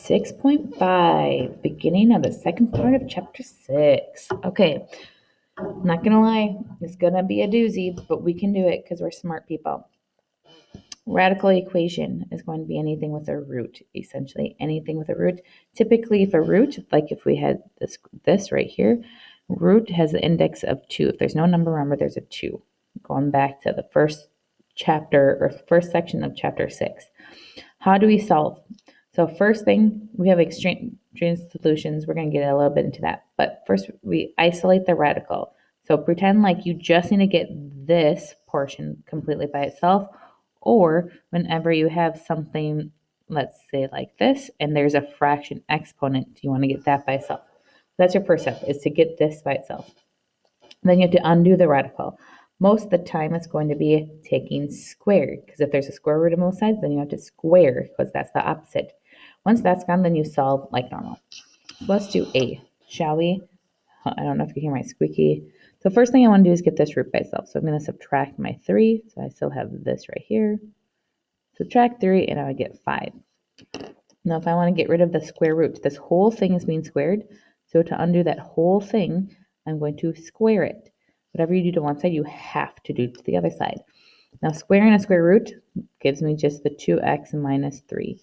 6.5, beginning of the second part of chapter 6. Okay, I'm not gonna lie, it's gonna be a doozy, but we can do it because we're smart people. Radical equation is going to be anything with a root, essentially anything with a root. Typically, if a root, like if we had this right here, root has an index of 2. If there's no number, remember there's a 2. Going back to the first chapter or first section of chapter 6. How do we solve? So first thing, we have extreme solutions. We're going to get a little bit into that. But first, we isolate the radical. So pretend like you just need to get this portion completely by itself, or whenever you have something, let's say like this, and there's a fraction exponent, you want to get that by itself. That's your first step, is to get this by itself. Then you have to undo the radical. Most of the time, it's going to be taking squared, because if there's a square root on both sides, then you have to square, because that's the opposite. Once that's gone, then you solve like normal. Let's do A, shall we? I don't know if you hear my squeaky. So first thing I want to do is get this root by itself. So I'm going to subtract my 3. So I still have this right here. Subtract 3, and I would get 5. Now, if I want to get rid of the square root, this whole thing is being squared. So to undo that whole thing, I'm going to square it. Whatever you do to one side, you have to do to the other side. Now, squaring a square root gives me just the 2x minus 3.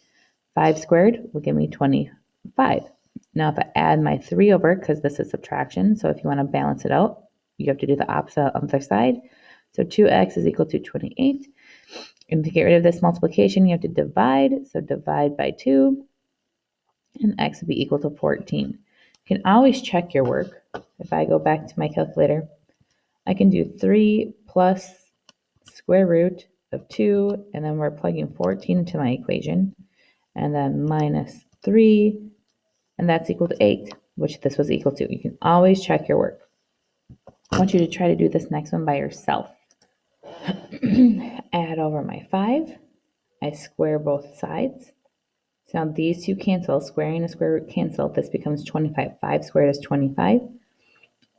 5 squared will give me 25. Now, if I add my 3 over, because this is subtraction, so if you want to balance it out, you have to do the opposite on the other side. So 2x is equal to 28. And to get rid of this multiplication, you have to divide. So divide by 2, and x will be equal to 14. You can always check your work. If I go back to my calculator, I can do 3 plus square root of 2, and then we're plugging 14 into my equation, and then minus 3, and that's equal to 8, which this was equal to. You can always check your work. I want you to try to do this next one by yourself. Add over my 5. I square both sides. So now these two cancel. Squaring and square root cancel. This becomes 25. 5 squared is 25.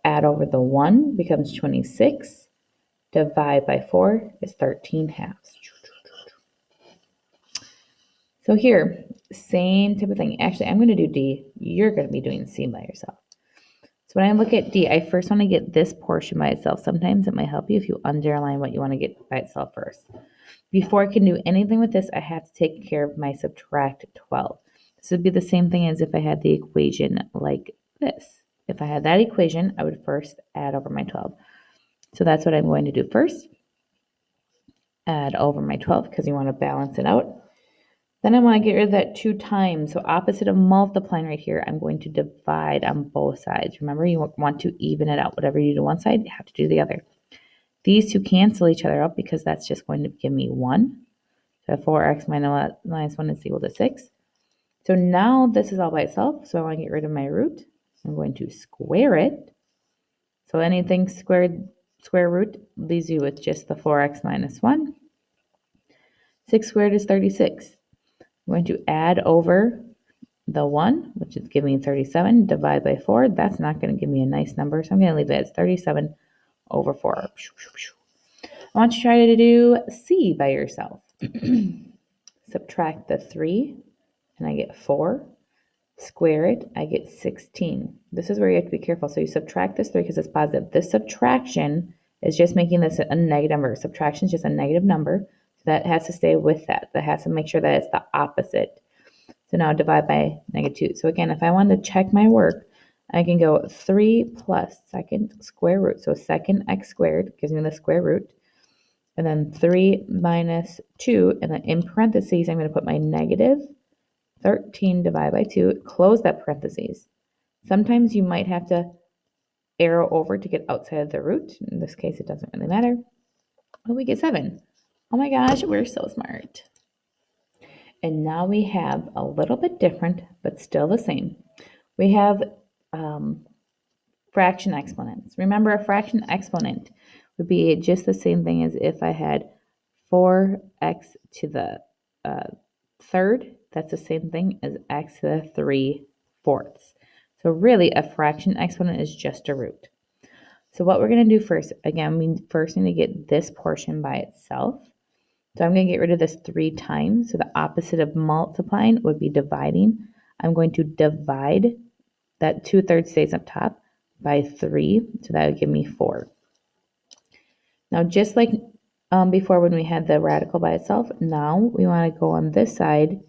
Add over the 1 becomes 26. Divide by 4 is 13 halves. So here, same type of thing. Actually, I'm going to do D. You're going to be doing C by yourself. So when I look at D, I first want to get this portion by itself. Sometimes it might help you if you underline what you want to get by itself first. Before I can do anything with this, I have to take care of my subtract 12. This would be the same thing as if I had the equation like this. If I had that equation, I would first add over my 12. So that's what I'm going to do first. Add over my 12 because you want to balance it out. Then I want to get rid of that 2 times. So opposite of multiplying right here, I'm going to divide on both sides. Remember, you want to even it out. Whatever you do one side, you have to do the other. These two cancel each other out because that's just going to give me 1. So 4x minus 1 is equal to 6. So now this is all by itself. So I want to get rid of my root. I'm going to square it. So anything square root leaves you with just the 4x minus 1. 6 squared is 36. I'm going to add over the 1, which is giving me 37, divide by 4. That's not going to give me a nice number, so I'm going to leave it as 37 over 4. I want you to try to do C by yourself. Subtract the 3, and I get 4. Square it, I get 16. This is where you have to be careful. So you subtract this 3 because it's positive. This subtraction is just making this a negative number. Subtraction is just a negative number. So that has to stay with that. That has to make sure that it's the opposite. So now divide by -2. So again, if I want to check my work, I can go 3 plus second square root. So second x squared gives me the square root. And then 3 minus 2. And then in parentheses, I'm going to put my negative 13 divided by 2. Close that parentheses. Sometimes you might have to arrow over to get outside of the root. In this case, it doesn't really matter. But we get 7. Oh my gosh, we're so smart. And now we have a little bit different, but still the same. We have fraction exponents. Remember, a fraction exponent would be just the same thing as if I had 4x to the third. That's the same thing as x to the 3/4. So really, a fraction exponent is just a root. So what we're going to do first, again, we first need to get this portion by itself. So I'm going to get rid of this 3 times. So the opposite of multiplying would be dividing. I'm going to divide that 2/3 stays up top by 3, so that would give me 4. Now, just like before when we had the radical by itself, now we want to go on this side,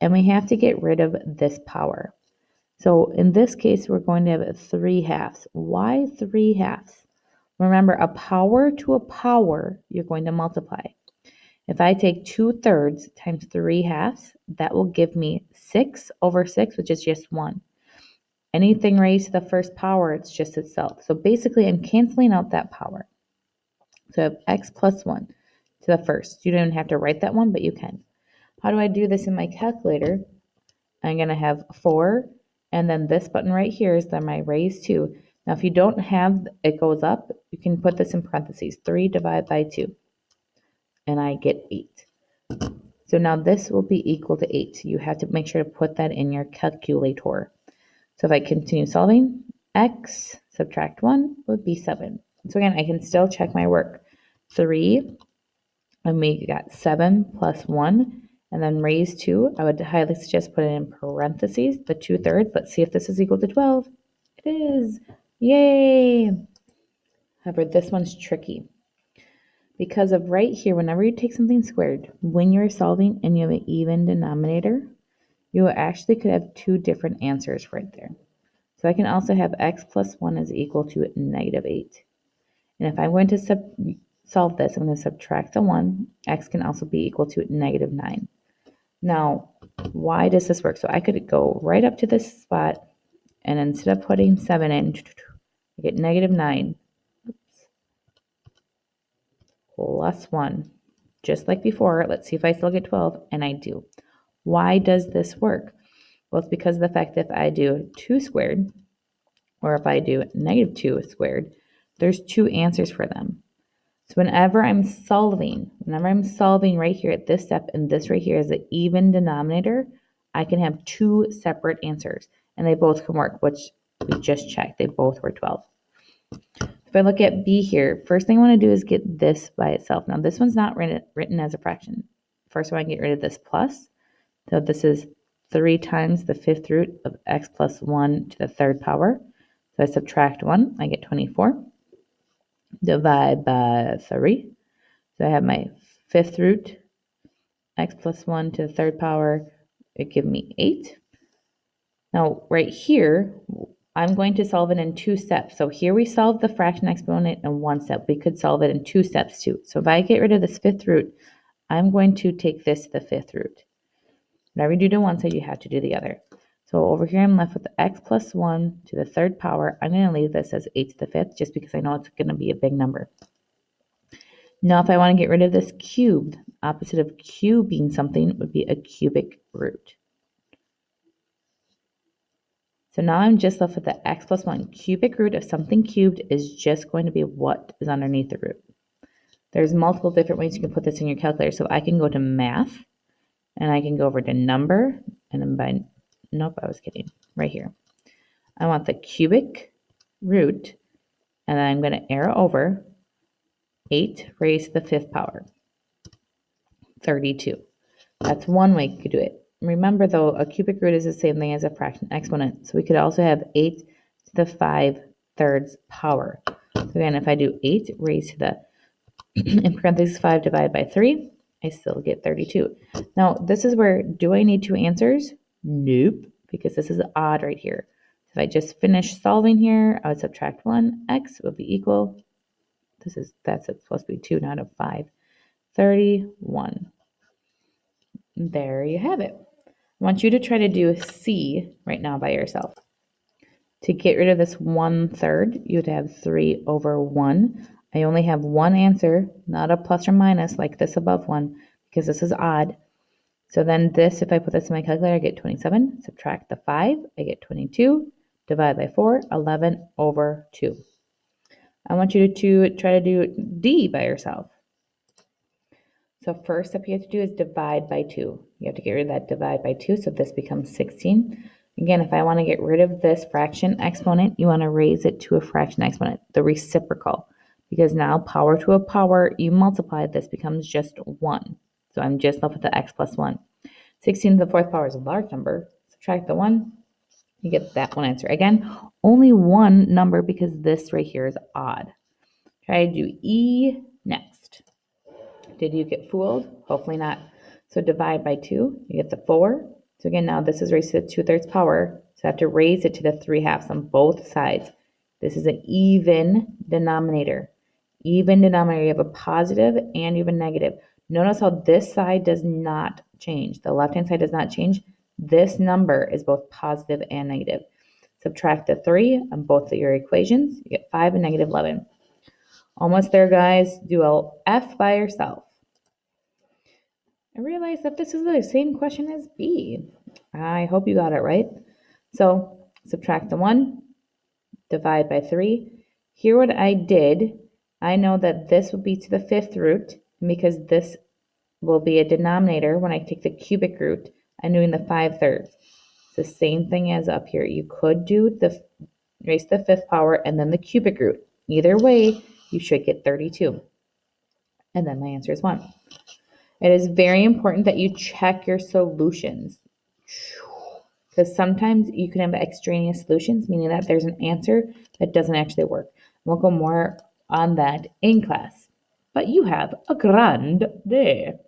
and we have to get rid of this power. So in this case, we're going to have 3/2. Why 3/2? Remember, a power to a power, you're going to multiply. If I take 2/3 times 3/2, that will give me 6/6, which is just 1. Anything raised to the first power, it's just itself. So basically, I'm canceling out that power. So I have x plus 1 to the first. You don't have to write that one, but you can. How do I do this in my calculator? I'm going to have 4, and then this button right here is then my raised 2. Now, if you don't have it goes up, you can put this in parentheses. 3 divided by 2, and I get 8. So now this will be equal to 8. You have to make sure to put that in your calculator. So if I continue solving, x subtract 1 would be 7. So again, I can still check my work. 3, and we got 7 plus 1, and then raised 2. I would highly suggest putting in parentheses the 2/3. Let's see if this is equal to 12. It is. Yay! However, this one's tricky. Because of right here, whenever you take something squared, when you're solving and you have an even denominator, you actually could have 2 different answers right there. So I can also have x plus 1 is equal to -8. And if I'm going to solve this, I'm going to subtract the 1. X can also be equal to -9. Now, why does this work? So I could go right up to this spot, and instead of putting 7 in, I get -9 plus 1. Just like before, let's see if I still get 12, and I do. Why does this work? Well, it's because of the fact that if I do 2 squared, or if I do -2 squared, there's 2 answers for them. So whenever I'm solving right here at this step, and this right here is an even denominator, I can have 2 separate answers, and they both can work, which we just checked. They both were 12. If I look at B here, first thing I want to do is get this by itself. Now, this one's not written as a fraction. First, I want to get rid of this plus. So this is 3 times the 5th root of x plus 1 to the 3rd power. So I subtract 1, I get 24. Divide by 3. So I have my 5th root, x plus 1 to the 3rd power. It gives me 8. Now, right here, I'm going to solve it in 2 steps. So here we solve the fraction exponent in 1 step. We could solve it in 2 steps too. So if I get rid of this 5th root, I'm going to take this to the 5th root. Whatever you do to one side, you have to do the other. So over here, I'm left with x plus 1 to the 3rd power. I'm going to leave this as 8 to the 5th just because I know it's going to be a big number. Now, if I want to get rid of this cubed, opposite of cubing something would be a cubic root. So now I'm just left with the x plus 1. Cubic root of something cubed is just going to be what is underneath the root. There's multiple different ways you can put this in your calculator. So I can go to math, and I can go over to number, and then nope, I was kidding, right here. I want the cubic root, and then I'm going to arrow over 8 raised to the 5th power, 32. That's one way you could do it. Remember, though, a cubic root is the same thing as a fraction exponent. So we could also have 8 to the 5/3 power. So again, if I do 8 raised to the, in parentheses, 5 divided by 3, I still get 32. Now, this is where, do I need 2 answers? Nope, because this is odd right here. If I just finish solving here, I would subtract 1. X will be equal, that's supposed to be 2, not a 5. 31. There you have it. I want you to try to do C right now by yourself. To get rid of this 1/3, you'd have 3/1. I only have one answer, not a plus or minus like this above one, because this is odd. So then this, if I put this in my calculator, I get 27. Subtract the 5, I get 22. Divide by 4, 11/2. I want you to try to do D by yourself. So first step you have to do is divide by 2. You have to get rid of that divide by 2, so this becomes 16. Again, if I want to get rid of this fraction exponent, you want to raise it to a fraction exponent, the reciprocal. Because now power to a power, you multiply, this becomes just 1. So I'm just left with the x plus 1. 16 to the 4th power is a large number. Subtract the 1, you get that one answer. Again, only one number because this right here is odd. Try to do E next. Did you get fooled? Hopefully not. So divide by 2, you get the 4. So again, now this is raised to the 2/3 power. So I have to raise it to the 3/2 on both sides. This is an even denominator. Even denominator, you have a positive and you have a negative. Notice how this side does not change. The left-hand side does not change. This number is both positive and negative. Subtract the 3 on both of your equations. You get 5 and negative 11. Almost there, guys. Do a F by yourself. I realized that this is the same question as B. I hope you got it right. So subtract the 1, divide by 3. Here what I did, I know that this will be to the 5th root, and because this will be a denominator, when I take the cubic root, I'm doing the 5/3. It's the same thing as up here. You could do the raise to the 5th power and then the cubic root. Either way, you should get 32. And then my answer is 1. It is very important that you check your solutions, because sometimes you can have extraneous solutions, meaning that there's an answer that doesn't actually work. We'll go more on that in class. But you have a grand day.